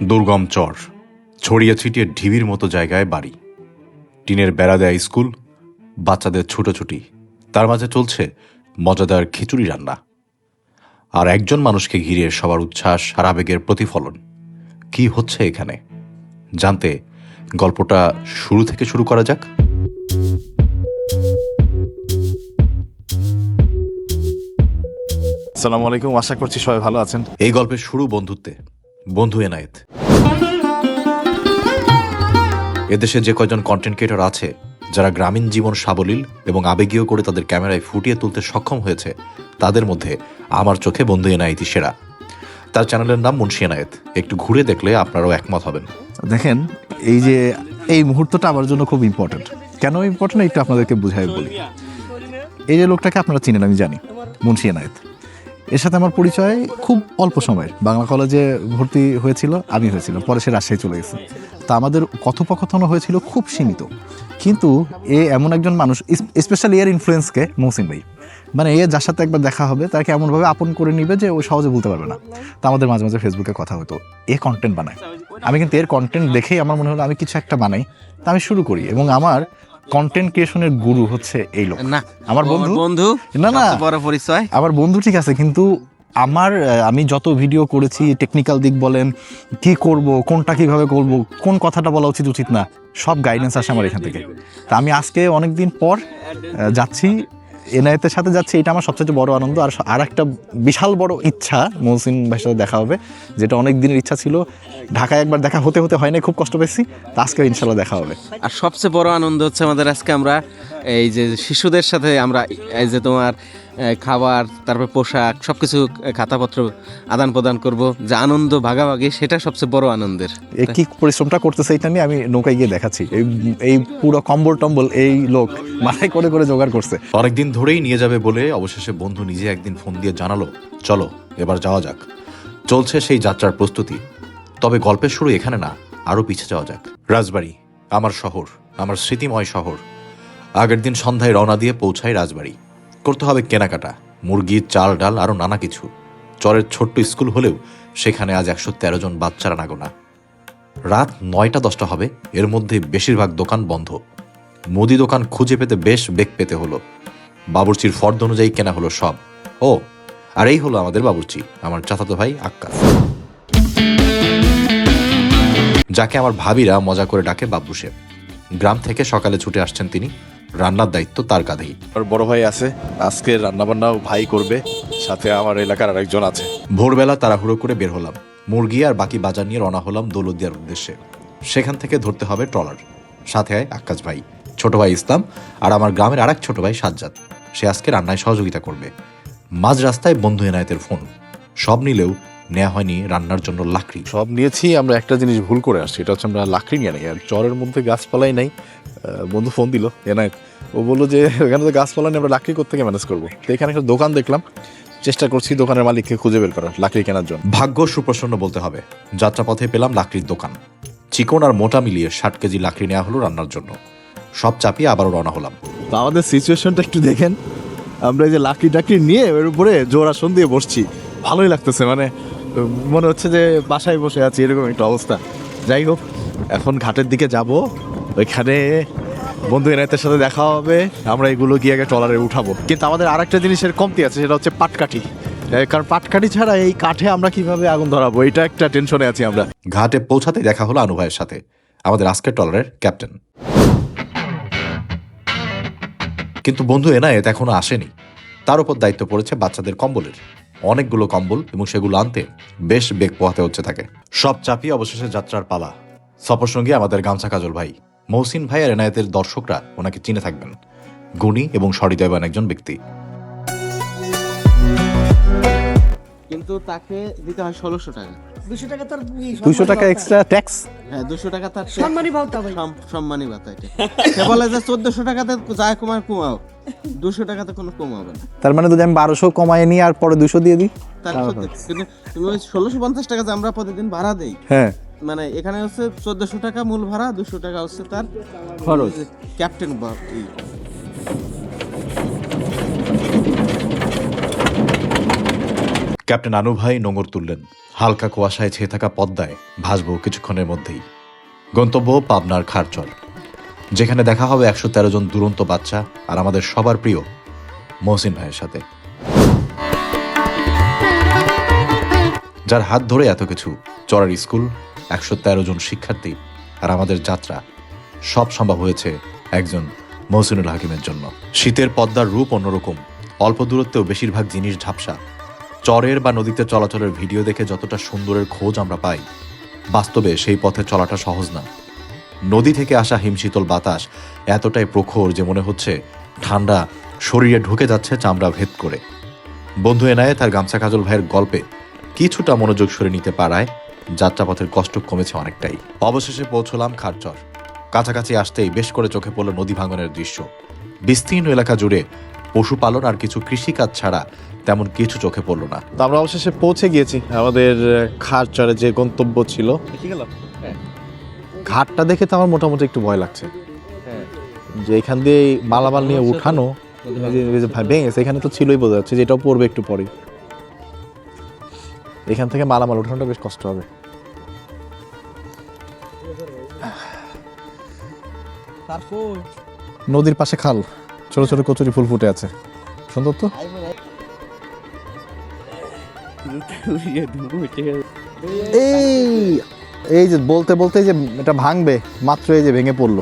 দুর্গম চর, ছড়িয়ে ছিটিয়ে ঢিবির মতো জায়গায় বাড়ি, টিনের বেড়া দেয়া স্কুল, বাচ্চাদের ছুটোছুটি, তার মাঝে চলছে মজাদার খিচুড়ি রান্না। আর একজন মানুষকে ঘিরে সবার উচ্ছ্বাস আর আবেগের প্রতিফলন। কি হচ্ছে এখানে জানতে গল্পটা শুরু থেকে শুরু করা যাক। আসসালামু আলাইকুম, আশা করছি সবাই ভালো আছেন। এই গল্পের শুরু বন্ধুত্বে, বন্ধু এনায়েত। এদেশে যে কয়জন কন্টেন্ট ক্রিয়েটর আছে যারা গ্রামীণ জীবন সাবলীল এবং আবেগীয় করে তাদের ক্যামেরায় ফুটিয়ে তুলতে সক্ষম হয়েছে, তাদের মধ্যে আমার চোখে বন্ধু এনায়েতই সেরা। তার চ্যানেলের নাম মুন্সি এনায়েত। একটু ঘুরে দেখলে আপনারাও একমত হবেন। দেখেন, এই মুহূর্তটা আমার জন্য খুব ইম্পর্টেন্ট। কেন ইম্পর্টেন্ট একটু আপনাদেরকে বুঝাই বলি। এই যে লোকটাকে আপনারা চিনেন, আমি জানি, মুন্সি এনায়েত। এর সাথে আমার পরিচয় খুব অল্প সময়ের। বাংলা কলেজে ভর্তি হয়েছিল, আমি হয়েছিলাম, পরে সে রাজশাহী চলে গেছে। তা আমাদের কথোপকথন হয়েছিল খুব সীমিত। কিন্তু এ এমন একজন মানুষ, স্পেশালি এর ইনফ্লুয়েন্সকে মহসিন ভাই, মানে এ যার সাথে একবার দেখা হবে তাকে এমনভাবে আপন করে নিবে যে ও সহজে বলতে পারবে না। তা আমাদের মাঝে মাঝে ফেসবুকে কথা হতো। এ কন্টেন্ট বানায়, আমি কিন্তু এর কন্টেন্ট দেখেই আমার মনে হলো আমি কিছু একটা বানাই। তা আমি শুরু করি, এবং আমার কন্টেন্ট ক্রিয়েশনের গুরু হচ্ছে এই লোক। না, আমার বন্ধু না, বড় পরিচয় আমার বন্ধু ঠিক আছে, কিন্তু আমি যত ভিডিও করেছি, টেকনিক্যাল দিক বলেন, কি করব, কোনটা কিভাবে করব, কোন কথাটা বলা উচিত না, সব গাইডেন্স আসে আমার এখান থেকে। তা আমি আজকে অনেকদিন পর যাচ্ছি, এনায়েতের সাথে যাচ্ছি, এটা আমার সবচেয়ে বড় আনন্দ। আর একটা বিশাল বড় ইচ্ছা, মহসিন ভাইয়ের সাথে দেখা হবে, যেটা অনেক দিনের ইচ্ছা ছিল। ঢাকায় একবার দেখা হতে হয় না, খুব কষ্ট পেয়েছি। তা আজকে ইনশাল্লাহ দেখা হবে। আর সবচেয়ে বড় আনন্দ হচ্ছে আমাদের আজকে আমরা এই যে শিশুদের সাথে আমরা এই যে তোমার খাবার, তারপর পোশাক, সবকিছু খাতাপত্র আদান প্রদান করব, যে আনন্দ ভাগাভাগি, সেটা সবচেয়ে বড় আনন্দের। কি পরিশ্রমটা করতেছে এটা নিয়ে আমি নৌকায় গিয়ে দেখাচ্ছি। এই পুরো কম্বল টম্বল এই লোক মাথায় করে করে জোগাড় করছে। অনেকদিন ধরেই নিয়ে যাবে বলে অবশেষে বন্ধু নিজে একদিন ফোন দিয়ে জানালো, চলো এবার যাওয়া যাক। চলছে সেই যাত্রার প্রস্তুতি। তবে গল্পের শুরু এখানে না, আরও পিছিয়ে যাওয়া যাক। রাজবাড়ি, আমার শহর, আমার স্মৃতিময় শহর। আগের দিন সন্ধ্যায় রওনা দিয়ে পৌঁছায় রাজবাড়ি। করতে হবে কেনাকাটা, মুরগি, চাল, ডাল, আরও নানা কিছু। চরের ছোট্ট স্কুল হলেও সেখানে আজ 113 জন বাচ্চারা নাগোনা। রাত 9টা-10টা হবে, এর মধ্যে বেশিরভাগ দোকান বন্ধ। মুদি দোকান খুঁজে পেতে বেশ বেগ পেতে হলো। বাবুর্চির ফর্দ অনুযায়ী কেনা হলো সব। ও, আর এই হলো আমাদের বাবুর্চি, আমার চাচাতো ভাই আক্কাস, যাকে আমার ভাবিরা মজা করে ডাকে বাবু শেফ। গ্রাম থেকে সকালে ছুটে আসছেন তিনি, রান্নার দায়িত্ব তার কাঁধেই। আর বড় ভাই আছে, আজকে রান্নাবান্নাও ভাই করবে, সাথে আমার এলাকার আরেকজন আছে। ভোরবেলা তাড়াহুড়ো করে বের হলাম, মুরগি আর বাকি বাজার নিয়ে রওনা হলাম দৌলতদিয়ার উদ্দেশ্যে। সেখান থেকে ধরতে হবে ট্রলার। সাথে আক্কাস ভাই, ছোট ভাই ইসলাম, আর আমার গ্রামের আরেক ছোট ভাই সাজ্জাদ। সে আজকে রান্নায় সহযোগিতা করবে। মাঝ রাস্তায় বন্ধু এনায়েতের ফোন। সব নিলেও নেওয়া হয়নি রান্নার জন্য লাকড়ি। সব নিয়েছি, আমরা একটা জিনিস ভুল করে আসছি, এটা হচ্ছে আমরা লাকড়ি নিয়ে নেই। আর চরের মধ্যে গাছপালাই নাই। বন্ধু ফোন দিল এনায়েত, ও বললো যে এখানে তো গাছপালা নেই, আমরা লাকড়ি কোত্থেকে ম্যানেজ করবো। তো এখানে একটা দোকান দেখলাম, চেষ্টা করছি দোকানের মালিককে খুঁজে বের করার লাকড়ি কেনার জন্য। ভাগ্য সুপ্রসন্ন বলতে হবে, যাত্রাপথে পেলাম লাকড়ির দোকান। চিকন আর মোটা মিলিয়ে 60 কেজি লাকড়ি নেওয়া হলো রান্নার জন্য। সব চাপিয়ে আবারও রওনা হলাম। তো আমাদের সিচুয়েশনটা একটু দেখেন, আমরা এই যে লাকড়ি টাকড়ি নিয়ে এর উপরে জোর আসন দিয়ে বসছি, ভালোই লাগতেছে, মানে মনে হচ্ছে যে বাসায় বসে আছি, এরকম একটা অবস্থা। যাই হোক, এখন ঘাটের দিকে যাব, ওইখানে বন্ধু এনায়েতের সাথে দেখা হবে, আমরা এগুলো গিয়ে আগে ট্রলারে উঠাবো। কিন্তু আমাদের আরেকটা জিনিসের কমতি আছে, সেটা হচ্ছে পাটকাঠি। কারণ পাটকাঠি ছাড়া এই কাঠে আমরা কিভাবে আগুন ধরাবো, এটা একটা টেনশনে আছি আমরা। ঘাটে পৌঁছাতে দেখা হলো আনু ভাইয়ের সাথে, আমাদের আজকের ট্রলারের ক্যাপ্টেন। কিন্তু বন্ধু এনায়েত এখনো আসেনি। তার উপর দায়িত্ব পড়েছে বাচ্চাদের কম্বলের। অনেকগুলো কম্বল, এবং সেগুলো আনতে বেশ বেগ পোহাতে হচ্ছে তাকে। সব চাপিয়ে অবশেষে যাত্রার পালা। সফর সঙ্গী আমাদের গামছা কাজল ভাই। মহসিন ভাই আর এনায়েতের দর্শকরা ওনাকে চিনে থাকবেন, গুণী এবং সহৃদয়বান একজন ব্যক্তি। কিন্তু তাকে দিতে হয় 1600 টাকা। 200 টাকা তার 200 টাকা এক্সট্রা ট্যাক্স। হ্যাঁ, 200 টাকা তার সম্মানী ভাতা ভাই। সম্মানী ভাতা। এটা সে বলে যে 1400 টাকাতে যায় কমাও, 200 টাকাতে কোনো কমাবে না। তার মানে যদি আমি 1200 কমায় নিই আর পরে 200 দিয়ে দিই, তার কিন্তু তুমি ওই 1650 টাকা যে আমরা প্রতিদিন ভাড়া দেই, হ্যাঁ, মানে এখানে হচ্ছে 1400 টাকা মূল ভাড়া, 200 টাকা হচ্ছে তার খরচ। ক্যাপ্টেন বা ক্যাপ্টেন আনু ভাই নোঙর তুললেন। হালকা কুয়াশায় ছেয়ে থাকা পদ্মায় ভাসবো কিছুক্ষণের মধ্যেই। গন্তব্য পাবনার খারচর, যেখানে দেখা হবে 113 জন দুরন্ত বাচ্চা আর আমাদের সবার প্রিয় মহসিন ভাইয়ের সাথে, যার হাত ধরে এত কিছু, চড়ার স্কুল, 113 জন শিক্ষার্থী আর আমাদের যাত্রা সব সম্ভব হয়েছে একজন মহসিনুল হাকিমের জন্য। শীতের পদ্মার রূপ অন্যরকম, অল্প দূরত্বেও বেশিরভাগ জিনিস ঝাপসা। চরের বা নদীতে চলাচলের ভিডিও দেখে যতটা সুন্দরের খোঁজ আমরা পাই, বাস্তবে সেই পথে চলাটা সহজ না। নদী থেকে আসা হিমশীতল বাতাস এতটাই প্রখর যে মনে হচ্ছে ঠান্ডা শরীরে ঢুকে যাচ্ছে চামড়া ভেদ করে। বন্ধু এনায়েত আর গামছা কাজল ভাইয়ের গল্পে কিছুটা মনোযোগ সরে নিতে পারায় যাত্রাপথের কষ্ট কমেছে অনেকটাই। অবশেষে পৌঁছলাম খারচর। কাছাকাছি আসতেই বেশ করে চোখে পড়ল নদী ভাঙনের দৃশ্য। বিস্তীর্ণ এলাকা জুড়ে পশুপালন আর কিছু কৃষিকাজ ছাড়া তেমন কিছু চোখে পড়ল না। তো আমরা অবশেষে পৌঁছে গিয়েছি আমাদের খারচরে যে গন্তব্য ছিল। ঘাটটা দেখে তো আমার মোটামুটি একটু ভয় লাগছে, যে এখান দিয়ে মালামাল নিয়ে উঠানো ভেঙেছে, এখানে তো ছিলই, বোঝা যাচ্ছে যেটাও পড়বে একটু পরে। এখান থেকে মালামাল উঠানোটা বেশ কষ্ট হবে। নদীর পাশে খাল, ছোট ছোট কচুরি ফুল ফুটে আছে, সুন্দর তো। এই যে বলতে বলতে যে এটা ভাঙবে, মাত্র এই যে ভেঙে পড়লো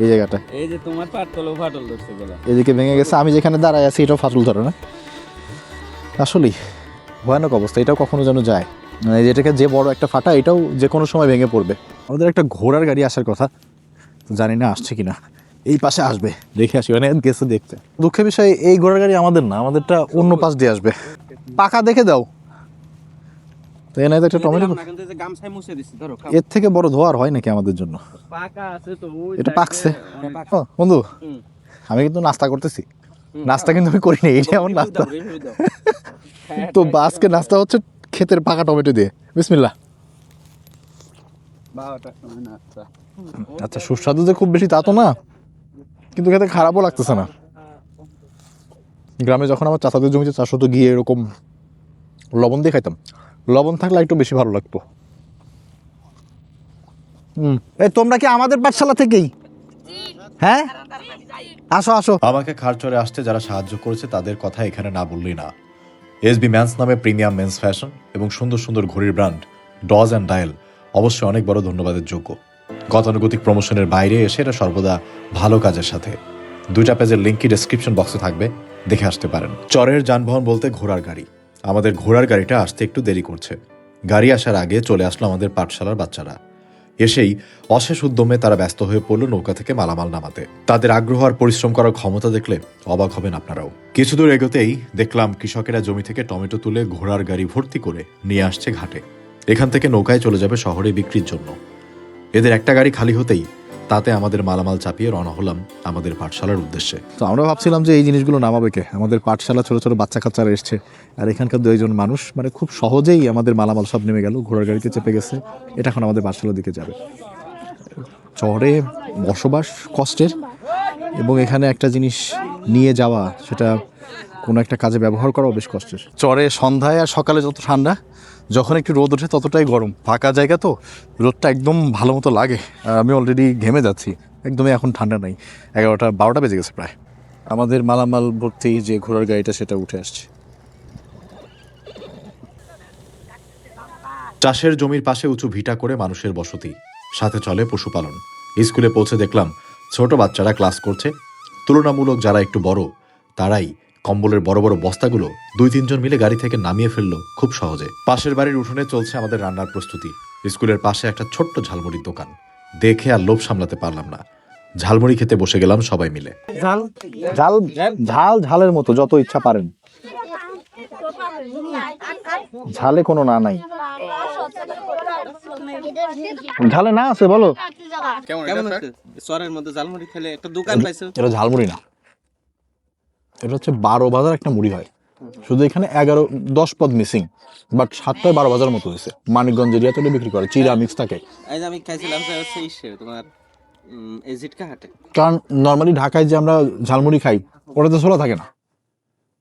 এই জায়গাটা, এই যে তোমার পাটতলো ফাটল ধরছে গেল, এদিকে ভেঙে গেছে। আমি যেখানে দাঁড়ায় আছি এটাও ফাটল ধরে না, আসলেই ভয়ানক অবস্থা। এটাও কখনো যেন যায়, মানে যেটাকে যে বড় একটা ফাটা, এটাও যে কোনো সময় ভেঙে পড়বে। আমাদের একটা ঘোড়ার গাড়ি আসার কথা, জানি না আসছে কিনা। এই পাশে আসবে, দেখে আসি, মানে গেছে দেখতে। দুঃখের বিষয় এই ঘোড়ার গাড়ি আমাদের না, আমাদেরটা অন্য পাশ দিয়ে আসবে। পাকা দেখে দাও তো, এনে একটা টমেটো। গামছায় মুছে দিছি, ধরো এর থেকে বড় ধোয়ার হয় নাকি আমাদের জন্য? পাকা আছে তো, ওই এটা পাকছে। ও, বন্ধু আমি কিন্তু নাস্তা করতেছি, নাস্তা কিন্তু আমি করিনি, এটা আমার নাস্তা। তো আজকে নাস্তা হচ্ছে ক্ষেতের পাকা টমেটো দিয়ে। বিসমিল্লাহ। আচ্ছা, সুস্বাদু যে খুব বেশি তা তো না, কিন্তু খেতে খারাপও লাগতেছে না। গ্রামে যখন আমার চাচাদের জমিতে চাষ হতো, গিয়ে এরকম লবণ দিয়ে খাইতাম, লবণ থাকলে একটু বেশি ভালো লাগতো। এই তোমরা কি আমাদের পাঠশালা থেকেই? হ্যাঁ, আসো আসো। আমাকে খারচরে আসতে যারা সাহায্য করেছে তাদের কথা এখানে না বললেই না। এসবি ম্যান্স নামে প্রিমিয়াম মেন্স ফ্যাশন এবং সুন্দর সুন্দর ঘড়ির ব্র্যান্ড ডজ অ্যান্ড ডায়াল অবশ্যই অনেক বড় ধন্যবাদের যোগ্য। গতানুগতিক প্রমোশনের বাইরে এসে এটা সর্বদা ভালো কাজের সাথে। 2টা পেজের লিঙ্কই ডেসক্রিপশন বক্সে থাকবে, দেখে আসতে পারেন। চরের যানবাহন বলতে ঘোড়ার গাড়ি। আমাদের ঘোড়ার গাড়িটা আসতে একটু দেরি করছে। গাড়ি আসার আগে চলে আসলো আমাদের পাঠশালার বাচ্চারা। এসেই অশেষ উদ্যমে তারা ব্যস্ত হয়ে পড়ল নৌকা থেকে মালামাল নামাতে। তাদের আগ্রহ আর পরিশ্রম করার ক্ষমতা দেখলে অবাক হবেন আপনারাও। কিছু দূর এগোতেই দেখলাম কৃষকেরা জমি থেকে টমেটো তুলে ঘোড়ার গাড়ি ভর্তি করে নিয়ে আসছে ঘাটে। এখান থেকে নৌকায় চলে যাবে শহরে বিক্রির জন্য। এদের একটা গাড়ি খালি হতেই তাতে আমাদের মালামাল চাপিয়ে রওনা হলাম আমাদের পাঠশালার উদ্দেশ্যে। তো আমরা ভাবছিলাম যে এই জিনিসগুলো নামাবে কে? আমাদের পাঠশালা ছোট ছোট বাচ্চা কাচ্চারা এসছে, আর এখানকার 2জন মানুষ মানে খুব সহজেই আমাদের মালামাল সব নেমে গেল, ঘোড়ার গাড়িতে চেপে গেছে। এটা এখন আমাদের পাঠশালার দিকে যাবে। শহরে বসবাস কষ্টের, এবং এখানে একটা জিনিস নিয়ে যাওয়া, সেটা কোনো একটা কাজে ব্যবহার করাও বেশ কষ্টের। চরে সন্ধ্যায় আর সকালে যত ঠান্ডা, যখন একটু রোদ ওঠে ততটাই গরম। ফাঁকা জায়গা তো, রোদটা একদম ভালো মতো লাগে। আর আমি অলরেডি ঘেমে যাচ্ছি, একদমই এখন ঠান্ডা নাই। 11টা 12টা বেজে গেছে প্রায়। আমাদের মালামাল ভর্তি যে ঘোড়ার গাড়িটা, সেটা উঠে আসছে। চাষের জমির পাশে উঁচু ভিটা করে মানুষের বসতি, সাথে চলে পশুপালন। স্কুলে পৌঁছে দেখলাম ছোট বাচ্চারা ক্লাস করছে। তুলনামূলক যারা একটু বড়, তারাই কম্বলের বড় বড় বস্তাগুলো 2-3 জন মিলে গাড়ি থেকে নামিয়ে ফেললো খুব সহজে। পাশের বাড়ির উঠোনে চলছে আমাদের রান্নার প্রস্তুতি। স্কুলের পাশে একটা ছোট্ট ঝালমুড়ির দোকান, দেখে আর লোভ সামলাতে পারলাম না। ঝালমুড়ি খেতে বসে গেলাম সবাই মিলে। ঝাল ঝাল ঝাল ঝালের মতো যত ইচ্ছা পারেন, ঝালে কোনো না নাই। ঝালে না আছে বলো? কেমন আছে? চরের মধ্যে ঝালমুড়ি খেলে একটা দোকান পাইছো? এটা ঝালমুড়ি না, এটা হচ্ছে 12 বাজার একটা মুড়ি হয়। শুধু এখানে 10 পদ মিসিং, বাট 7টায় 12 বাজার মতো হয়েছে। মানিকগঞ্জ এরিয়াতে বিক্রি করে, চিরা মিক্স থাকে। এই যে আমি খাইছিলাম হচ্ছে তোমার এই জিটকা হাটে। কারণ নর্মালি ঢাকায় যে আমরা ঝালমুড়ি খাই, ওটাতে ছোলা থাকে না।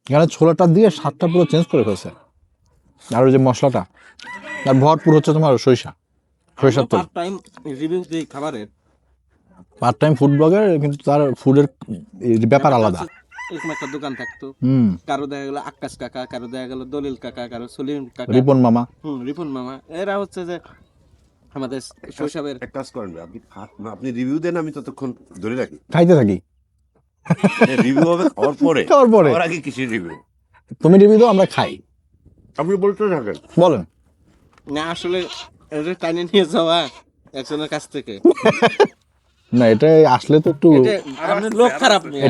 এখানে ছোলাটা দিয়ে স্বাদটা পুরো চেঞ্জ করে ফেলছে। আর ওই যে মশলাটা আর ভরপুর হচ্ছে তোমার সরিষার তেল। পার্ট টাইম রিভিউ দিই খাবারের, পার্ট টাইম ফুড ব্লগার, কিন্তু তার ফুডের ব্যাপার আলাদা। এরকম একটা দোকান থাকতো, হুম, কারো দেখা গেল আক্কাস কাকা, কারো দেখা গেল দলিল কাকা, কারো সলিম কাকা, রিপন মামা। রিপন মামা, এরা হচ্ছে যে আমাদের শৈশবের। এক কাজ করেন, আপনি আপনি রিভিউ দেন, আমি ততক্ষণ ধরে রাখি। খাইতে থাকি, রিভিউ হবে খাওয়ার পরে, খাওয়ার পরে খাওয়ার আগে কিসের রিভিউ? তুমি রিভিউ দাও, আমরা খাই। আপনি বলতে থাকেন। বলেন। না আসলে এটা টাইনে নিয়ে যাওয়া একজনের কাছ থেকে, না এটা আসলে তো একটু এটা আপনার লোক খারাপ নেই,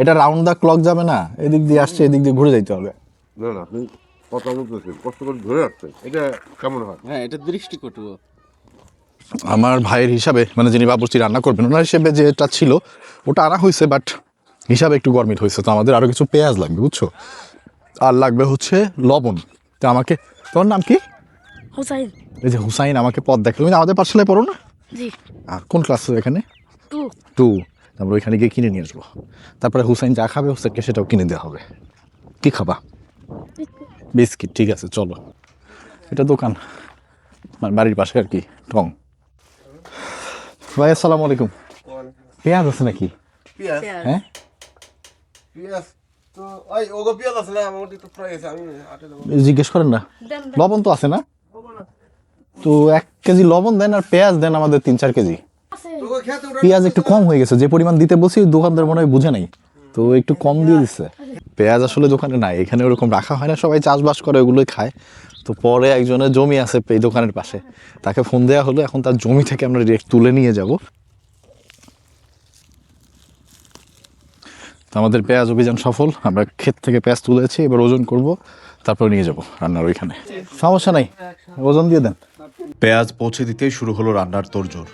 এটা রাউন্ড দা ক্লক যাবে না, এদিক দিয়ে আসছে এদিক দিয়ে ঘুরে যাইতে হবে। না না, আপনি কথা বলতেছেন, কষ্ট করে ধরে রাখছেন, এটা কেমন হয়? হ্যাঁ এটা দৃষ্টিকটু। আমার ভাইয়ের হিসাবে, মানে যিনি বাবুর্চি রান্না করবেন ওনার হিসেবে যেটা ছিল ওটা আনা হয়েছে, বাট হিসাবে একটু গরমিট হয়েছে, তো আমাদের আরো কিছু পেঁয়াজ লাগবে বুঝছো, আর লাগবে হচ্ছে লবণ। তো আমাকে, তোমার নাম কি? হুসাইন। এই যে হুসাইন আমাকে পথ দেখলো, তুমি আমাদের পাঠশালায় পড়ো না? জি। আর কোন ক্লাস এখানে? 2। 2। তারপর ওইখানে গিয়ে কিনে নিয়ে আসবো, তারপরে হুসাইন যা খাবে হুসাইনকে সেটাও কিনে দেওয়া হবে। কি খাবা? বিস্কিট, ঠিক আছে চলো। এটা দোকান মানে বাড়ির পাশে আর কি, টং। ভাই আসসালামু আলাইকুম। পেঁয়াজ আছে নাকি? হ্যাঁ জিজ্ঞেস করেন না, লবণ তো আছে না? তো 1 কেজি লবণ দেন আর পেঁয়াজ দেন আমাদের 3-4 কেজি। পেঁয়াজ একটু কম হয়ে গেছে, যে পরিমাণ দিতে বলছি দোকানদার মনে হয় বুঝে নাই, তো একটু কম দিয়ে দিচ্ছে। পেঁয়াজ আসলে দোকানে নাই, এখানে ওরকম রাখা হয় না, সবাই চাষবাস করে ওগুলোই খায়। তো পরে একজনের জমি আছে এই দোকানের পাশে, তাকে ফোন দেওয়া হলো, এখন তার জমি থেকে আমরা ডিরেক্ট তুলে নিয়ে যাব। তো আমাদের পেঁয়াজ অভিযান সফল, আমরা ক্ষেত থেকে পেঁয়াজ তুলেছি, এবার ওজন করব, তারপর নিয়ে যাব রান্নার ওইখানে। সমস্যা নাই, ওজন দিয়ে দেন। পেঁয়াজ পৌঁছে দিতেই শুরু হলো রান্নার তোড়জোড়।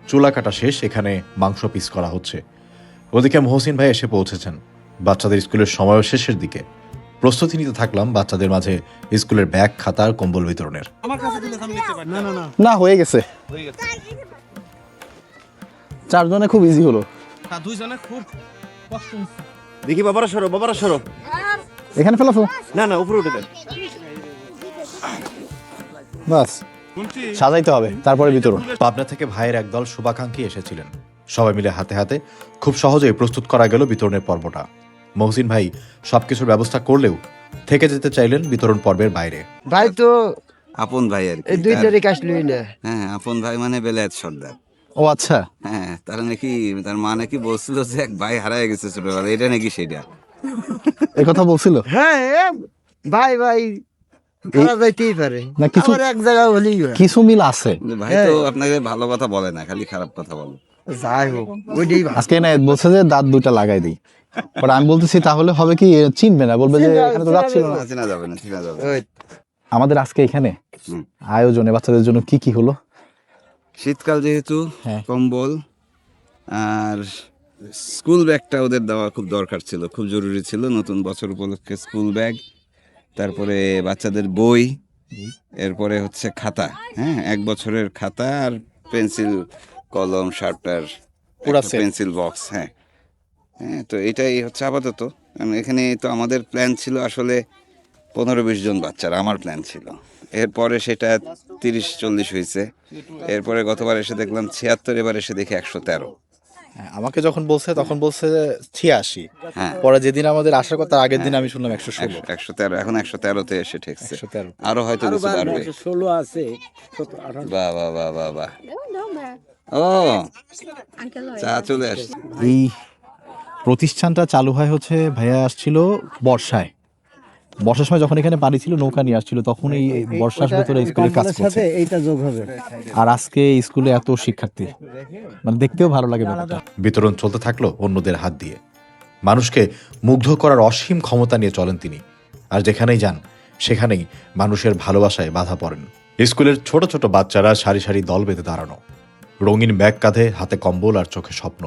চুলা কাটা শেষ, এখানে মাংস পিস করা হচ্ছে। ওদিকে মহসিন ভাই এসে পৌঁছেছেন। বাচ্চাদের স্কুলের সময়ও শেষের দিকে। প্রস্তুতি নিতে থাকলাম বাচ্চাদের মাঝে স্কুলের ব্যাগ, খাতা আর কম্বল বিতরণের। না হয়ে গেছে, 4 জনে খুব ইজি হলো। দেখি বাবারা সরো, বাবারা সরো। এখানে ফেলাফো, না না, উপরে উঠে দেন। বাস সাজাইতে হবে, তারপরে বিতরণ। পাবনা থেকে ভাইয়ের একদল শুভাকাঙ্ক্ষী এসেছিলেন। সবাই মিলে হাতে হাতে খুব সহজেই প্রস্তুত করা গেল বিতরণের পর্বটা। মহসিন ভাই সবকিছুর ব্যবস্থা করলেও থেকে যেতে চাইলেন বিতরণ পর্বের বাইরে। ভাই তো আপন ভাই আর কি। এই 2টারই কাজ লই না। হ্যাঁ, আপন ভাই মানে বেলায়েত সর্দার। ও আচ্ছা, হ্যাঁ, তার নাকি তার মা নাকি বলছিল যে এক ভাই হারায় গেছে ছোটবেলায়, এটা নাকি সেটা। এই কথা বলছিল। হ্যাঁ ভাই ভাই খারাপ যাইতেই পারে না, কিছু- আমার এক জায়গা হলেই হয়। কিছু মিল আছে। কিন্তু ভাই তো আপনাকে ভালো কথা বলে না, খালি খারাপ কথা বলে। যাই হোক ওইটাই ভালো। আজকে না বলছে যে দাঁত 2টা লাগাই দিই, পরে আমি বলতেছি তাহলে হবে কি, চিনবে না, বলবে যে এখানে তো দাঁত ছিল না। না, চেনা যাবে না, চেনা যাবে না। ওই আমাদের আজকে এখানে হুম। আয়োজনে বাচ্চাদের জন্য কি কি হলো? শীতকাল যেহেতু হ্যাঁ। কম্বল আর স্কুল ব্যাগটা ওদের দেওয়া খুব দরকার ছিল, খুব জরুরি ছিল। নতুন বছর উপলক্ষে স্কুল ব্যাগ, তারপরে বাচ্চাদের বই, এরপরে হচ্ছে খাতা। হ্যাঁ, 1 বছরের খাতা আর পেন্সিল, কলম, শার্পনার, পুরা set। Pencil box. হ্যাঁ হ্যাঁ, তো এটাই হচ্ছে আপাতত। কারণ এখানে তো আমাদের প্ল্যান ছিল আসলে 15-20 জন বাচ্চার, আমার প্ল্যান ছিল। এরপরে সেটা 30-40 হয়েছে। এরপরে গতবার এসে দেখলাম 76, এবার এসে দেখি 113। আমাকে যখন বলছে তখন বলছে 86, হ্যাঁ, পরে যেদিন আমাদের আসার কথা আগের দিন আমি শুনলাম 116। 113, এখন 113-তে এসে ঠেকছে। 113। আরো হয়তো কিছু বাড়বে। 16 আছে 17 18 বাহ বাহ বাহ বাহ বাহ। ও চা চলে আসছে। এই প্রতিষ্ঠানটা চালু হয় হচ্ছে ভাইয়া আসছিল বর্ষার সময়, যখন এখানে পানি ছিল নৌকা নিয়ে আসছিল, তখন এই বর্ষার ভিতরে স্কুলে কাজ করছে। এইটা যোগ হবে। আর আজকে স্কুলে এত শিক্ষার্থী, মানে দেখতেও ভালো লাগে ব্যাপারটা। বিতরণ চলতে থাকলো অন্যদের হাত দিয়ে। মানুষকে মুগ্ধ করার অসীম ক্ষমতা নিয়ে চলেন তিনি। আর যেখানেই যান সেখানেই মানুষের ভালোবাসায় বাধা পড়েন। স্কুলের ছোট ছোট বাচ্চারা সারি সারি দল বেঁধে দাঁড়ানো, রঙিন ব্যাগ কাঁধে, হাতে কম্বল আর চোখে স্বপ্ন।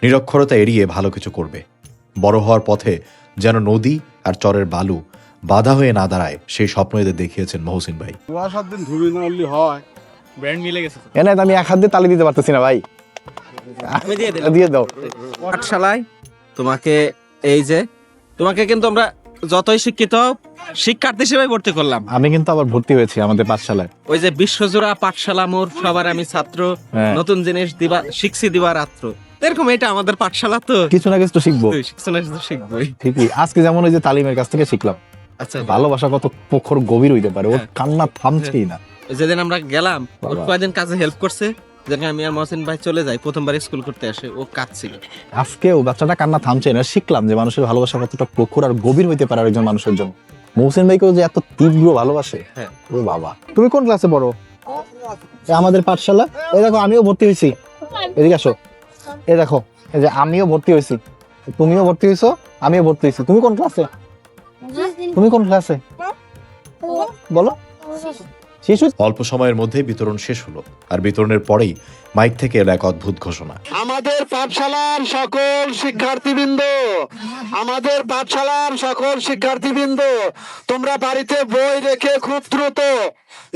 নিরক্ষরতা এড়িয়ে ভালো কিছু করবে। বড় হওয়ার পথে যেন নদী আর চরের বালু বাধা হয়ে না দাঁড়ায়, সেই স্বপ্ন এদের দেখিয়েছেন মহসিন ভাই। এনে আমি 1 হাত দিয়ে তালি দিতে পারতেছি না ভাই, আমি দিয়ে দিলাম। দিয়ে দাও। পাঠশালায় তোমাকে এই যে তোমাকে কিন্তু আমরা যতই শিক্ষিত শিক্ষার্থী হিসেবে ভর্তি করলাম। আমি কিন্তু আবার ভর্তি হয়েছি আমাদের পাঠশালায়। ওই যে বিশ্বজোড়া পাঠশালা মোর সবার আমি ছাত্র, হ্যাঁ। নতুন জিনিস দিবা শিখছি দিবা রাত্র, এরকম এটা আমাদের পাঠশালা তো কিছু না কিছু তো শিখবো। শিখছো না কিছু শিখবোই। ঠিকই, আজকে যেমন ওই যে তালিমের কাছ থেকে শিখলাম আচ্ছা ভালোবাসা কত প্রখর গভীর হইতে পারে, ওর হ্যাঁ। কান্না থামছেই না। যেদিন আমরা গেলাম ওর বাবা। কয়েকদিন কাজে হেল্প করছে, যেদিন আমি আর মহসিন ভাই চলে যাই প্রথমবার স্কুল করতে আসে ও কাঁদছিল। আজকেও বাচ্চাটা কান্না থামছে না, শিখলাম যে মানুষের ভালোবাসা কতটা প্রখর আর গভীর হইতে পারে একজন মানুষের জন্য। মহসিন ভাইকেও যে এত তীব্র ভালোবাসে, হ্যাঁ। ও বাবা। তুমি কোন ক্লাসে পড়ো? আমাদের পাঠশালা। এই দেখো আমিও ভর্তি হয়েছি, এদিকে আসো। এই দেখো এই যে আমিও ভর্তি হয়েছি, তুমিও ভর্তি হয়েছো, আমিও ভর্তি হয়েছি। তুমি কোন ক্লাসে? তুমি কোন ক্লাসে বলো? শিশু। অল্প সময়ের মধ্যেই বিতরণ শেষ হলো, আর বিতরণের পরেই মাইক থেকে এলো এক অদ্ভুত ঘোষণা। আমাদের পাঠশালার সকল শিক্ষার্থীবৃন্দ, আমাদের পাঠশালার সকল শিক্ষার্থীবৃন্দ, তোমরা বাড়িতে বই রেখে খুব দ্রুত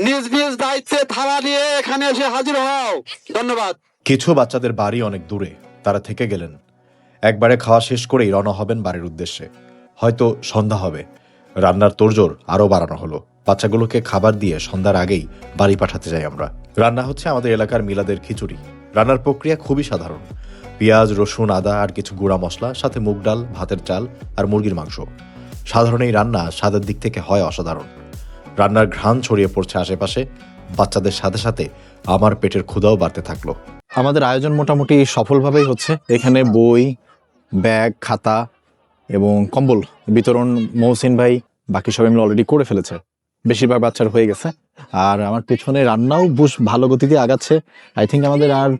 নিজ নিজ দায়িত্বে থালা নিয়ে এখানে এসে হাজির হও। ধন্যবাদ। কিছু বাচ্চাদের বাড়ি অনেক দূরে, তারা থেকে গেলেন। একবারে খাওয়া শেষ করেই রওনা হবেন বাড়ির উদ্দেশ্যে। হয়তো সন্ধ্যা হবে। রান্নার তোড়জোড় আরও বাড়ানো হলো। বাচ্চাগুলোকে খাবার দিয়ে সন্ধ্যার আগেই বাড়ি পাঠাতে যাই আমরা। রান্না হচ্ছে আমাদের এলাকার মিলাদের খিচুড়ি। রান্নার প্রক্রিয়া খুবই সাধারণ। পেঁয়াজ, রসুন, আদা আর কিছু গুঁড়া মশলা, সাথে মুগ ডাল, ভাতের চাল আর মুরগির মাংস। সাধারণ এই রান্না স্বাদের দিক থেকে হয় অসাধারণ। রান্নার ঘ্রাণ ছড়িয়ে পড়ছে আশেপাশে। বাচ্চাদের সাথে সাথে আমার পেটের ক্ষুধাও বাড়তে থাকলো। আমাদের আয়োজন মোটামুটি সফলভাবেই হচ্ছে। এখানে বই, ব্যাগ, খাতা এবং কম্বল বিতরণ মহসিন ভাই বাকি সবাই মিলে অলরেডি করে ফেলেছে। বেশিরভাগ বাচ্চার হয়ে গেছে। আর আমার পেছনে রান্নাও বেশ ভালো গতিতে আগাচ্ছে। আই থিঙ্ক আমাদের আর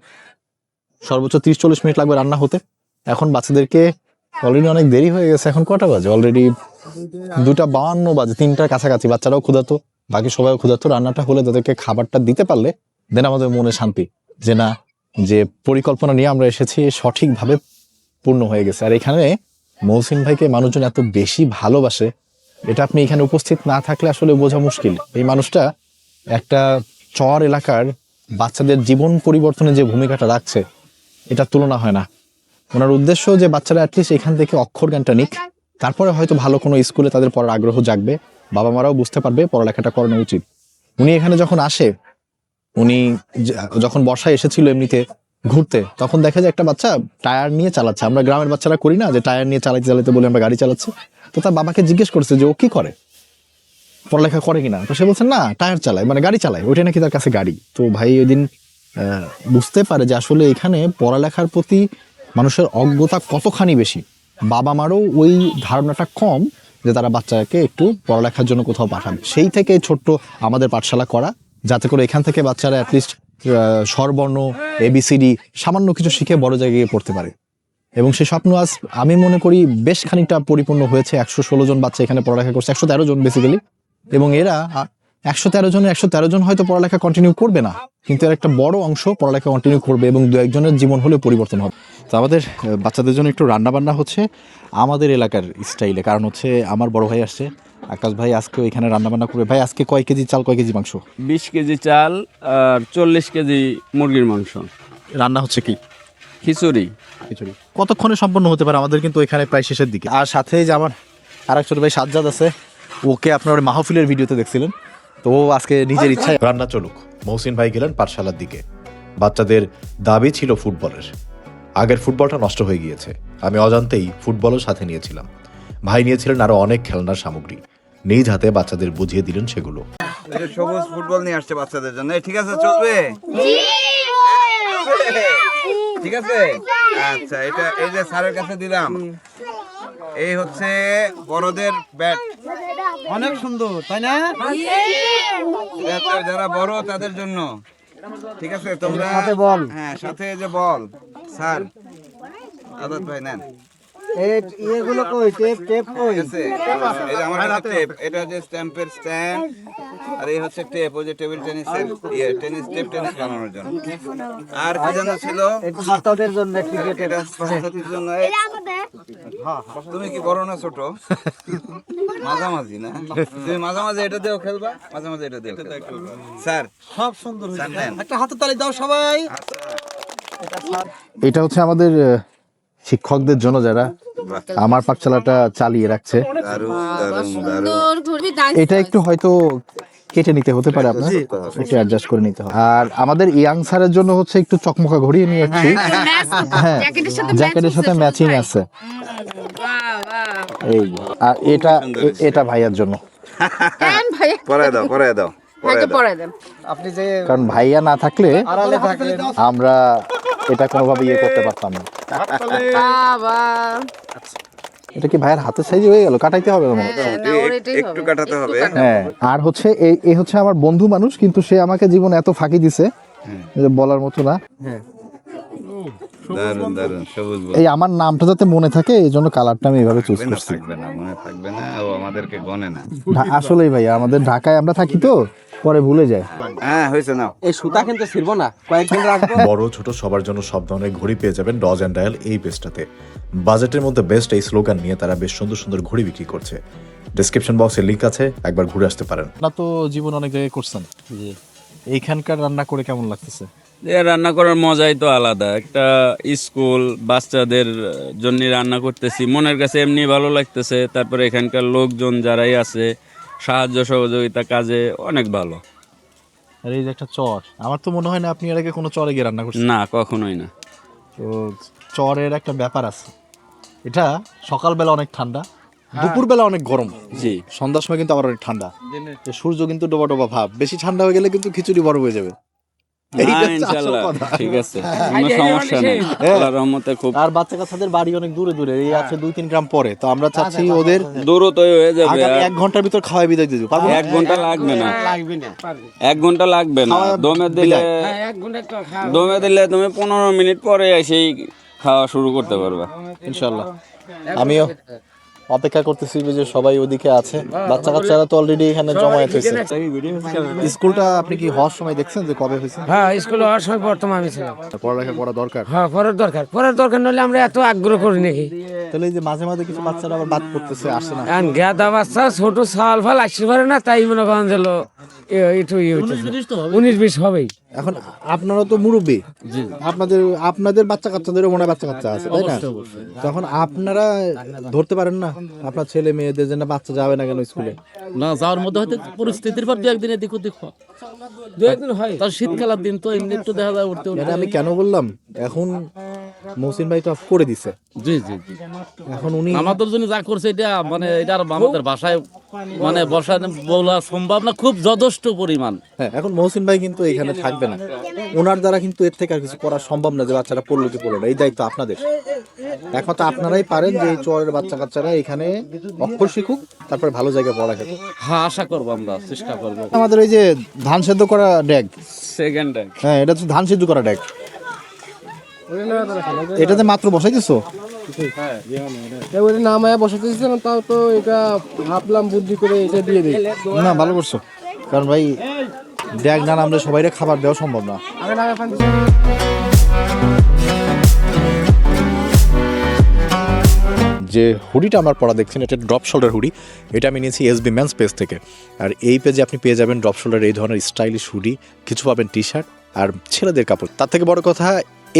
সর্বোচ্চ 30-40 মিনিট লাগবে রান্না হতে। এখন বাচ্চাদেরকে অলরেডি অনেক দেরি হয়ে গেছে। এখন কটা বাজে? অলরেডি 2:52 বাজে, 3টার কাছাকাছি। বাচ্চারাও ক্ষুধার্ত, বাকি সবাইও ক্ষুধার্ত। রান্নাটা হলে তাদেরকে খাবারটা দিতে পারলে দেন আমাদের মনে শান্তি যে না, যে পরিকল্পনা নিয়ে আমরা এসেছি সঠিকভাবে পূর্ণ হয়ে গেছে। আর এখানে মহসিন ভাইকে মানুষজন এত বেশি ভালোবাসে, এটা আপনি এখানে উপস্থিত না থাকলে আসলে বোঝা মুশকিল। এই মানুষটা একটা চর এলাকার বাচ্চাদের জীবন পরিবর্তনে যে ভূমিকাটা রাখছে, এটা তুলনা হয় না। ওনার উদ্দেশ্য যে বাচ্চারা অ্যাটলিস্ট এখান থেকে অক্ষর জ্ঞানটা নিক, তারপরে হয়তো ভালো কোনো স্কুলে তাদের পড়ার আগ্রহ জাগবে, বাবা মারাও বুঝতে পারবে পড়ালেখাটা করানো উচিত। উনি এখানে যখন আসে, উনি যখন বর্ষায় এসেছিল এমনিতে ঘুরতে, তখন দেখা যায় একটা বাচ্চা টায়ার নিয়ে চালাচ্ছে। আমরা গ্রামের বাচ্চারা করি না যে টায়ার নিয়ে চালাতে চালাতে বলে আমরা গাড়ি চালাচ্ছি। তো তার বাবাকে জিজ্ঞেস করছে যে ও কি করে, পড়ালেখা করে কিনা। তো সে বলছে না, টায়ার চালায়, মানে গাড়ি চালায়, ওইটা নাকি তার কাছে গাড়ি। তো ভাই ওই দিন বুঝতে পারে যে আসলে এখানে পড়ালেখার প্রতি মানুষের অজ্ঞতা কতখানি বেশি। বাবা মারও ওই ধারণাটা কম যে তারা বাচ্চাকে একটু পড়ালেখার জন্য কোথাও পাঠাবে। সেই থেকে ছোট্ট আমাদের পাঠশালা করা, যাতে করে এখান থেকে বাচ্চারা অ্যাটলিস্ট স্বরবর্ণ, ABCD সামান্য কিছু শিখে বড় জায়গায় গিয়ে পড়তে পারে। এবং সে স্বপ্ন আজ আমি মনে করি বেশ খানিকটা পরিপূর্ণ হয়েছে। 116 জন বাচ্চা এখানে পড়ালেখা করছে, 113 জন বেসিক্যালি। এবং এরা 113 জন হয়তো পড়ালেখা কন্টিনিউ করবে না, কিন্তু এর একটা বড় অংশ পড়ালেখা কন্টিনিউ করবে এবং 2-1 জনের জীবন হলে পরিবর্তন হবে। তো আমাদের বাচ্চাদের জন্য একটু রান্না বান্না হচ্ছে আমাদের এলাকার স্টাইলে। কারণ হচ্ছে আমার বড় ভাই আসছে, আকাশ ভাই, আজকে এখানে রান্না বান্না করবে। ভাই আজকে কয় কেজি চাল, কয় কেজি মাংস? 20 কেজি চাল আর 40 কেজি মুরগির মাংস, রান্না হচ্ছে কি? খিচুড়ি। খিচুড়ি। কতক্ষণে সম্পন্ন হতে পারে? আমাদের কিন্তু এখানে প্রায় শেষের দিকে। আর সাথে যে আমার আরেক ছোট ভাই সাজ্জাদ আছে, ওকে আপনার মাহফিলের ভিডিওতে দেখছিলেন, তো ও আজকে নিজের ইচ্ছায় রান্না চলুক। মহসিন ভাই গেলেন পাঠশালার দিকে। বাচ্চাদের দাবি ছিল ফুটবলের। আগের ফুটবলটা নষ্ট হয়ে গিয়েছে। আমি অজান্তেই ফুটবলও সাথে নিয়েছিলাম। ভাই নিয়েছিলেন আরো অনেক খেলনার সামগ্রী। নিজ হাতে বাচ্চাদের বুঝিয়ে দিলেন সেগুলো। সবুজ ফুটবল নিয়ে আসছে বাচ্চাদের জন্য, ঠিক আছে? চলবে? ঠিক আছে, আচ্ছা। এটা এই যে স্যারের কাছে দিলাম, এই হচ্ছে বড়দের ব্যাট, অনেক সুন্দর, তাই না? যারা বড় তাদের জন্য, ঠিক আছে? তোমরা সাথে বল। হ্যাঁ, সাথে এই যে বল। স্যার আদত ভাই নেন। এগুলো কই? টেপ কই? ঠিক আছে, এই যে আমার কাছে টেপ, এটা হচ্ছে স্ট্যাম্পের স্ট্যাম্প, আর এই হচ্ছে টেপ, ওই যে টেবিল টেনিসের টেনিস টেপ, টেনিস বানানোর জন্য। আর কি যেন ছিল? বাচ্চাদের জন্য ক্রিকেটের। এটা বাচ্চাদের জন্য। তুমি কি বড় না ছোট? মাঝামাঝি না? তুমি মাঝামাঝি এটা দিয়েও খেলবা, মাঝামাঝি এটা দিয়েও খেলবা। স্যার সব সুন্দর স্যার হয়েছে। নেন। একটা হাতের তালি দাও সবাই। এটা হচ্ছে আমাদের শিক্ষকদের জন্য যারা আমার পাকচালাটা চালিয়ে রাখছে। দারুণ দারুণ দারুণ। এটা একটু হয়তো কেটে নিতে হতে পারে, আপনার একটু অ্যাডজাস্ট করে নিতে হবে। আর আমাদের ইয়াং স্যারের জন্য হচ্ছে একটু চকমকা ঘড়ি নিয়ে এসেছি। হ্যাঁ, জ্যাকেটের সাথে ম্যাচিং আছে। এই আর এটা ভাইয়ার জন্য, পরায় দাও পরায় দাও পরায় দাও। আপনি যে কারণ ভাইয়া না থাকলে আড়ালে থাকলে আমরা এটা কোনোভাবে ইয়ে করতে পারতাম না। এটা কি ভাইয়ের হাতের সাইজ হয়ে গেল? কাটাইতে হবে মনে হচ্ছে। একটু কাটাতে হবে। হ্যাঁ, আর হচ্ছে এই হচ্ছে আমার বন্ধু মানুষ, কিন্তু সে আমাকে জীবনে এত ফাঁকি দিছে যে বলার মতো না। দারুণ দারুণ সবুজ বল। এই আমার নামটা যাতে মনে থাকে এই জন্য কালারটা আমি এইভাবে চুজ করছি। থাকবে না, মনে থাকবে না, ও আমাদেরকে গনে না। আসলেই ভাই, আমাদের ঢাকায় আমরা থাকি তো পরে ভুলে যায়। হ্যাঁ হয়েছে নাও। এই সুতা কিন্তু ছিড়বো না, কয়েকদিন রাখবো। বড় ছোট সবার জন্য সব ধরনের ঘড়ি পেয়ে যাবেন ডজ অ্যান্ড ডায়াল এই পেজটাতে। বাজেটের মধ্যে বেস্ট এই স্লোগান নিয়ে তারা বেশ সুন্দর সুন্দর ঘড়ি বিক্রি করছে। ডেসক্রিপশন বক্সে লিংক আছে, একবার ঘুরে আসতে পারেন। না তো জীবন অনেক জায়গায় করছেন, এইখানকার রান্না করে কেমন লাগতেছে? রান্না করার মজাই তো আলাদা। একটা স্কুল বাচ্চাদের জন্য রান্না করতেছি, মনের কাছে এমনি ভালো লাগতেছে। তারপরে এখানকার লোকজন যারাই আছে সাহায্য সহযোগিতা কাজে অনেক ভালো। আর এই যে একটা চর, আমার তো মনে হয় না আপনি এর আগে কোনো চরে গিয়ে রান্না করছেন। না, কখনোই না। তো চরের একটা ব্যাপার আছে, এটা সকালবেলা অনেক ঠান্ডা, দুপুরবেলা অনেক গরম, জি, সন্ধ্যার সময় কিন্তু আবার অনেক ঠান্ডা। সূর্য কিন্তু ডোবা ডোবা ভাব, বেশি ঠান্ডা হয়ে গেলে কিন্তু খিচুড়ি বড় হয়ে যাবে। না, ইনশাআল্লাহ ঠিক আছে, কোনো সমস্যা নেই, আল্লাহর রহমতে। খুব আর বাচ্চা কাচ্চাদের বাড়ি অনেক দূরে দূরে, এই আছে 2-3 গ্রাম পরে, তো আমরা চাচ্ছি ওদের দূরতই হয়ে যাবে। আগামী 1 ঘন্টার ভিতর খাওয়াই বিদায় দিয়ে দেবো। পারবো? 1 ঘন্টা লাগবে না, 1 ঘন্টা লাগবে না। দমে দিলে তুমি 15 মিনিট পরে এসেই খাওয়া শুরু করতে পারবা ইনশাল্লাহ। আমিও অপেক্ষা করতেছি যে সবাই ওদিকে আছে, বাচ্চা কাচ্চারা তো অলরেডি এখানে জমায়েত হয়েছে। স্কুলটা আপনি কি হওয়ার সময় দেখছেন যে কবে হয়েছে? হ্যাঁ, স্কুলে হওয়ার সময় প্রথম আমি ছিলাম। পড়ালেখা করা দরকার। হ্যাঁ, পড়ার দরকার নইলে আমরা এত আগ্রহ করি নাকি? তাহলে এই যে মাঝে মাঝে কিছু বাচ্চারা আবার বাদ পড়তেছে, আসে না। এখন গেদা বাচ্চা ছোট সাল ফাল আসতে পারে না, তাই মনে করেন যে একটু 19-20 হবেই। এখন আপনারা তো মুরব্বী, আপনাদের বাচ্চা কাচ্চাদেরও মনে হয় বাচ্চা কাচ্চা আছে, তাই না? তখন আপনারা ধরতে পারেন না আপনার ছেলে মেয়েদের জন্য বাচ্চা যাবে না কেন স্কুলে? না যাওয়ার মধ্যে হয়তো পরিস্থিতির পর 2-1 দিন এদিক ওদিক হয়, 2-1 দিন হয়। তার শীতকালের দিন তো এমনি একটু দেখা যায় উঠতে উঠতে। আমি কেন বললাম, এখন মহসিন ভাই তো অফ করে দিছে। জি জি জি। এখন উনি আমাদের জন্য যা করছে এটা মানে এটার আমাদের ভাষায় মানে বসায় বলা সম্ভব না, খুব যথেষ্ট পরিমাণ। হ্যাঁ, এখন মহসিন ভাই কিন্তু এখানে থাকবে না, ওনার দ্বারা কিন্তু এর থেকে আর কিছু করা সম্ভব না যে বাচ্চারা পড়লো কি পড়লো না। এই দায়িত্ব আপনাদের, একমাত্র আপনারাই পারেন যে এই চরের বাচ্চা কাচ্চারা এখানে অক্ষর শিখুক, তারপরে ভালো জায়গায় পড়ালেখা করুক। হ্যাঁ, আশা করবো, আমরা চেষ্টা করবো। আমাদের এই যে ধান সেদ্ধ করা ড্যাগ, সেকেন্ড টাইম। হ্যাঁ এটা হচ্ছে ধান সেদ্ধ করা ড্যাগ, এটাতে মাত্র বসাইতেছো? নামায় বসাতেছিলাম, তাও তো এটা ভাবলাম বুদ্ধি করে এটা দিয়ে দিই। না, ভালো করছো, কারণ ভাই ড্যাগ না নামলে সবাইরে খাবার দেওয়া সম্ভব না। যে হুডিটা আমার পরা দেখছেন, এটা ড্রপ শোল্ডার হুডি। এটা আমি নিয়েছি এসবি মেন্স পেজ থেকে। আর এই পেজে আপনি পেয়ে যাবেন ড্রপ শোল্ডার এই ধরনের স্টাইলিশ হুডি, কিছু পাবেন টি শার্ট আর ছেলেদের কাপড়। তার থেকে বড় কথা,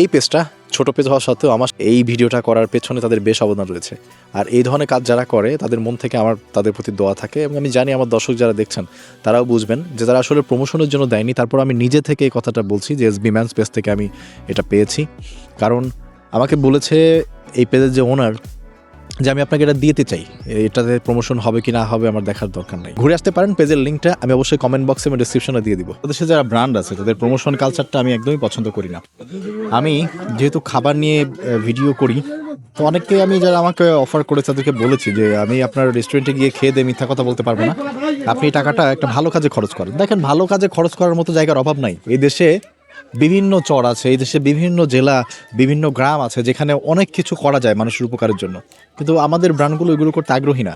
এই পেজটা ছোট পেজ হওয়া সত্ত্বেও আমার এই ভিডিওটা করার পেছনে তাদের বেশ অবদান রয়েছে। আর এই ধরনের কাজ যারা করে তাদের মন থেকে আমার তাদের প্রতি দোয়া থাকে, এবং আমি জানি আমার দর্শক যারা দেখছেন তারাও বুঝবেন যে তারা আসলে প্রমোশনের জন্য দেয়নি। তারপর আমি নিজে থেকে এই কথাটা বলছি যে এসবি ম্যানস পেজ থেকে আমি এটা পেয়েছি, কারণ আমাকে বলেছে এই পেজের যে ওনার যে আমি আপনাকে এটা দিতে চাই, এটাতে প্রমোশন হবে কি না হবে আমার দেখার দরকার নাই। ঘুরে আসতে পারেন, পেজের লিঙ্কটা আমি অবশ্যই কমেন্ট বক্সে এবং ডিসক্রিপশনে দিয়ে দিব। দেশে যারা ব্র্যান্ড আছে তাদের প্রমোশন কালচারটা আমি একদমই পছন্দ করি না। আমি যেহেতু খাবার নিয়ে ভিডিও করি, তো অনেককে আমি যারা আমাকে অফার করে তাদেরকে বলেছি যে আমি আপনার রেস্টুরেন্টে গিয়ে খেয়ে দিয়ে মিথ্যা কথা বলতে পারবো না, আপনি এই টাকাটা একটা ভালো কাজে খরচ করেন। দেখেন, ভালো কাজে খরচ করার মতো জায়গার অভাব নাই। এই দেশে বিভিন্ন চর আছে, এই দেশে বিভিন্ন জেলা, বিভিন্ন গ্রাম আছে যেখানে অনেক কিছু করা যায় মানুষের উপকারের জন্য, কিন্তু আমাদের ব্র্যান্ডগুলো এগুলো করতে আগ্রহী না।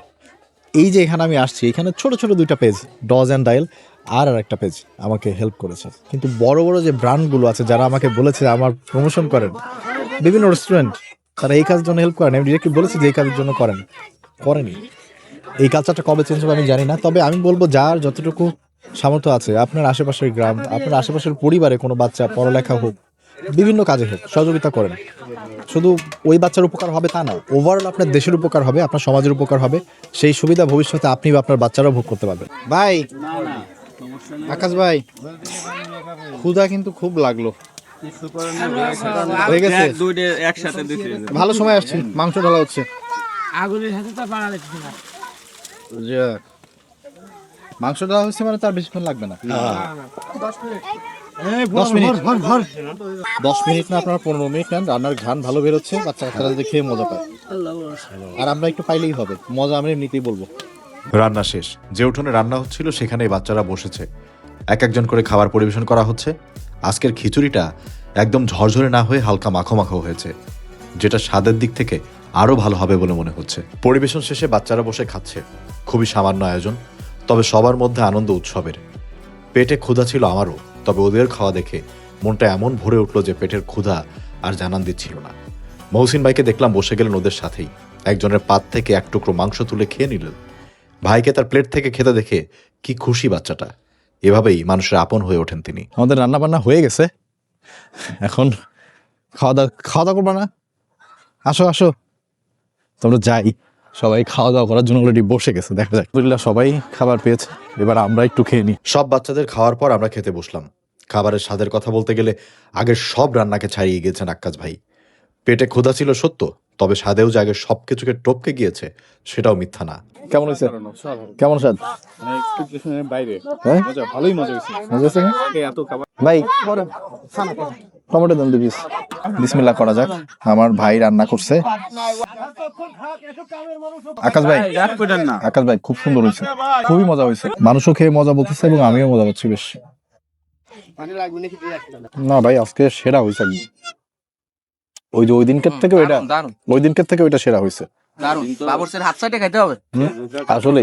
এই যে এখানে আমি আসছি, এখানে ছোট ছোট 2টা পেজ, ডজ অ্যান্ড ডায়াল আর একটা পেজ আমাকে হেল্প করেছে, কিন্তু বড় বড় যে ব্র্যান্ডগুলো আছে যারা আমাকে বলেছে আমার প্রমোশন করেন, বিভিন্ন রেস্টুরেন্ট, তারা এই কাজের জন্য হেল্প করেন। আমি ডিরেক্টলি বলেছি যে এই কাজের জন্য করেনি। এই কালচারটা কবে চেঞ্জ হবে আমি জানি না, তবে আমি বলবো যার যতটুকু সামর্থ্য আছে, আপনার আশেপাশের গ্রাম, আপনার আশেপাশের পরিবারে কোনো বাচ্চা পড়ালেখা হোক, বিভিন্ন কাজে হোক সহযোগিতা করেন। শুধু ওই বাচ্চার উপকার হবে তা না, ওভারঅল আপনার দেশের উপকার হবে, আপনার সমাজের উপকার হবে। সেই সুবিধা ভবিষ্যতে আপনি বা আপনার বাচ্চারাও ভোগ করতে পারবেন। ভাই, আকাশ ভাই, ক্ষুধা কিন্তু খুব লাগলো। হয়ে গেছে, একসাথে দিতে ভালো সময় আসছে, মাংস ঢালা হচ্ছে। আগুনের সাথে তো পাড়া লাগছে না। মাংস ঢালা হচ্ছে মানে তার বেশিক্ষণ লাগবে না, 10 মিনিট না, আপনার 15 মিনিট নেন। রান্নার ঘ্রাণ ভালো বেরোচ্ছে, বাচ্চা কাচ্চারা যদি খেয়ে মজা পায়। আর আমরা একটু পাইলেই হবে, মজা আমি এমনিতেই বলবো। রান্না শেষ। যে উঠোনে রান্না হচ্ছিল সেখানেই বাচ্চারা বসেছে, এক একজন করে খাবার পরিবেশন করা হচ্ছে। আজকের খিচুড়িটা একদম ঝরঝরে না হয়ে হালকা মাখো মাখো হয়েছে, যেটা স্বাদের দিক থেকে আরও ভালো হবে বলে মনে হচ্ছে। পরিবেশন শেষে বাচ্চারা বসে খাচ্ছে। খুবই সামান্য আয়োজন, তবে সবার মধ্যে আনন্দ উৎসবের। পেটে ক্ষুধা ছিল আমারও, তবে ওদের খাওয়া দেখে মনটা এমন ভরে উঠল যে পেটের ক্ষুধা আর জানান দিচ্ছিল না। মহসিন ভাইকে দেখলাম বসে গেলেন ওদের সাথেই। একজনের পাত থেকে এক টুকরো মাংস তুলে খেয়ে নিলেন। ভাইকে তার প্লেট থেকে খেতে দেখে কি খুশি বাচ্চাটা। এভাবেই মানুষের আপন হয়ে ওঠেন তিনি। আমাদের রান্না বান্না হয়ে গেছে, এখন খাওয়া দাওয়া করবা না? আসো আসো, তোমরা যাই। সবাই খাওয়া দাওয়া করার জন্য অলরেডি বসে গেছে, দেখা যাক। আলহামদুলিল্লাহ সবাই খাবার পেয়েছে, এবার আমরা একটু খেয়ে নিই। সব বাচ্চাদের খাওয়ার পর আমরা খেতে বসলাম। খাবারের স্বাদের কথা বলতে গেলে আগের সব রান্নাকে ছাড়িয়ে গিয়েছেন আক্কাস ভাই। পেটে ক্ষুধা ছিল সত্য, তবে স্বাদেও যে আগের সবকিছুকে টপকে গিয়েছে সেটাও মিথ্যা না। কেমন হয়েছে? কেমন স্বাদ? ভালোই মজা হয়েছে। মজা হয়েছে না? ভাই টমেটো দেন দিবিস। বিসমিল্লাহ করা যাক। আমার ভাই রান্না করছে। আকাশ ভাই খুব সুন্দর হয়েছে, খুবই মজা হয়েছে। মানুষও খেয়ে মজা বলতেছে এবং আমিও মজা পাচ্ছি বেশ। না ভাই, আজকে সেরা হয়েছে। ওই যে ওই দিনকের থেকে ওইটা সেরা হয়েছে। বাবুর্চির হাত সাইডে খাইতে হবে। আসলে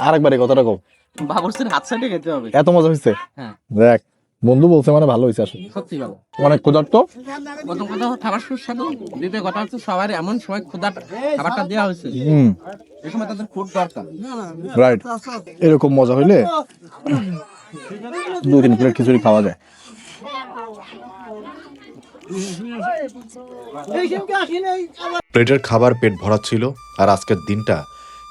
আরেকবার এই কথাটা কও। বাবুর্চির হাত সাইডে খেতে হবে। এত মজা হয়েছে। হ্যাঁ। দেখ, বন্ধু বলছে মানে ভালো হয়েছে। আসলে সত্যি ভালো। অনেক ক্ষুধার্ত। প্রথম কথা খাবার সুস্বাদু, দ্বিতীয় কথা হচ্ছে সবার এমন সময় খাবারটা দেওয়া হয়েছে এই সময় তাদের ফুড দরকার। রাইট, এরকম মজা হইলে 2-3 প্লেট খিচুড়ি খাওয়া যায়। প্লেটের খাবার পেট ভরাচ্ছিল, আর আজকের দিনটা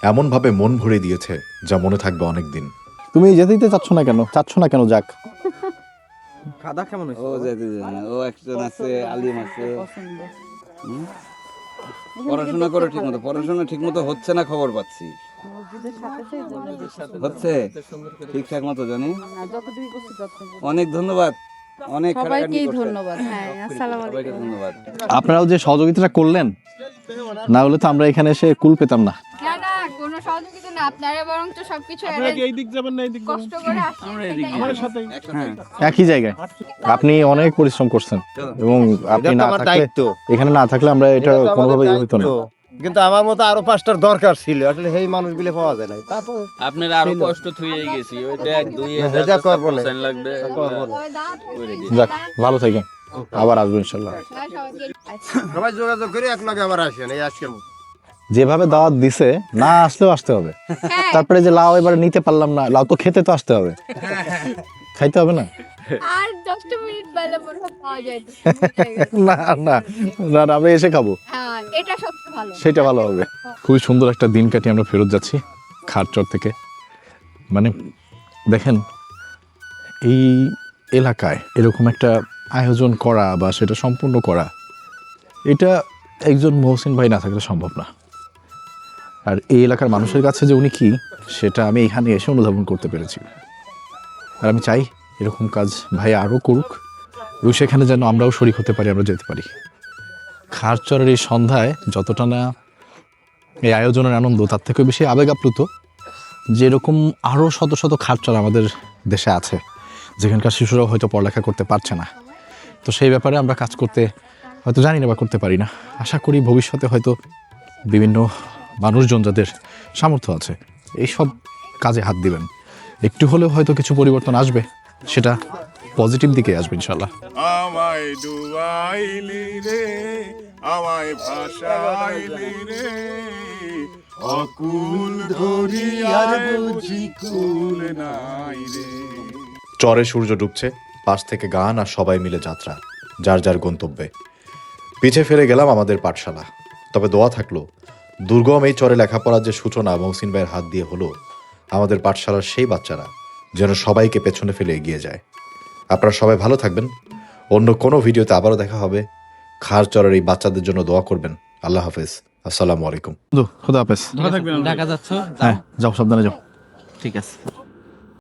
এমনভাবে মন ভরে দিয়েছে যা মনে থাকবে অনেক দিন। তুমি যেতে দিতে চাচ্ছ না কেন? যাক, খাওয়া কেমন হয়েছে? ও যেতে দেয় না, ও একজন আছে, আলিম আছে। পড়াশোনা করে ঠিক মতো হচ্ছে না, খবর পাচ্ছি। হচ্ছে ঠিকঠাক মতো জানি। অনেক ধন্যবাদ, অনেক সবাইকে ধন্যবাদ। হ্যাঁ, আসসালামু আলাইকুম। ধন্যবাদ। আপনারাও যে সহযোগিতাটা করলেন, না হলে তো আমরা এখানে এসে কুল পেতাম না। না না, কোনো সহযোগিতা না, আপনারা বরং তো সবকিছু কষ্ট করে একই জায়গায় আপনি অনেক পরিশ্রম করছেন, এবং আপনি এখানে না থাকলে আমরা এটা কোনোভাবেই হইতো না। কিন্তু আমার মতো আরো 5টার দরকার ছিল, আসলে সেই মানুষগুলো পাওয়া যায় না। তারপর আপনার আরো কষ্ট থুয়ে গেছি, ওইটা 2,000 লাগবে। যাক, ভালো থাকেন, আবার আসবেন ইনশাল্লাহ। সবাই যোগাযোগ করে এক লগে আবার আসেন। এই আজকে যেভাবে দাওয়াত দিছে, না আসলেও আসতে হবে। তারপরে যে লাউ এবারে নিতে পারলাম না, লাউ তো খেতে তো আসতে হবে, খাইতে হবে না। আর 10 মিনিট বেলা পর পাওয়া যায় তো। না না না, আমরা এসে খাবো, হ্যাঁ, এটা সবচেয়ে ভালো, সেটা ভালো হবে। খুবই সুন্দর একটা দিন কাটিয়ে আমরা ফেরত যাচ্ছি খাটচর থেকে। মানে দেখেন, এই এলাকায় এরকম একটা আয়োজন করা বা সেটা সম্পূর্ণ করা, এটা একজন মহসিন ভাই না থাকলে সম্ভব না। আর এই এলাকার মানুষের কাছে যে উনি কি, সেটা আমি এখানে এসে অনুধাবন করতে পেরেছি। আর আমি চাই এরকম কাজ ভাই আরও করুক, এবং সেখানে যেন আমরাও শরিক হতে পারি, আমরা যেতে পারি। খাটচরের এই সন্ধ্যায় যতটা না এই আয়োজনের আনন্দ, তার থেকেও বেশি আবেগ আপ্লুত যে এরকম আরও শত শত খাটচর আমাদের দেশে আছে, যেখানকার শিশুরাও হয়তো পড়ালেখা করতে পারছে না। তো সেই ব্যাপারে আমরা কাজ করতে হয়তো জানি না বা করতে পারি না। আশা করি ভবিষ্যতে হয়তো বিভিন্ন মানুষজন যাদের সামর্থ্য আছে এইসব কাজে হাত দিবেন, একটু হলেও হয়তো কিছু পরিবর্তন আসবে, সেটা পজিটিভ দিকে আসবে ইনশাল্লাহ। আমায় ডুবাইলি রে, আমায় ভাসাইলি রে, অকুল ধরিয়ার বুঝি কুল নাই রে। চরে সূর্য ডুবছে, পাশ থেকে গান আর সবাই মিলে যাত্রা। যার যার গন্তব্যে। পিছে ফিরে গেলাম আমাদের পাঠশালা। তবে দোয়া থাকলো, দুর্গম এই চরে লেখাপড়ার যে সূচনা মহসিন ভাইয়ের হাত দিয়ে হলো, আমাদের পাঠশালার সেই বাচ্চারা যেন সবাইকে পেছনে ফেলে এগিয়ে যায়। আপনারা সবাই ভালো থাকবেন। অন্য কোনো ভিডিওতে আবারও দেখা হবে। খার চরের এই বাচ্চাদের জন্য দোয়া করবেন। আল্লাহ হাফেজ। আসসালামু আলাইকুম। বন্ধু, খোদা হাফেজ। ঢাকা যাচ্ছ? হ্যাঁ, যাও, সাবধানে যাও। ঠিক আছে।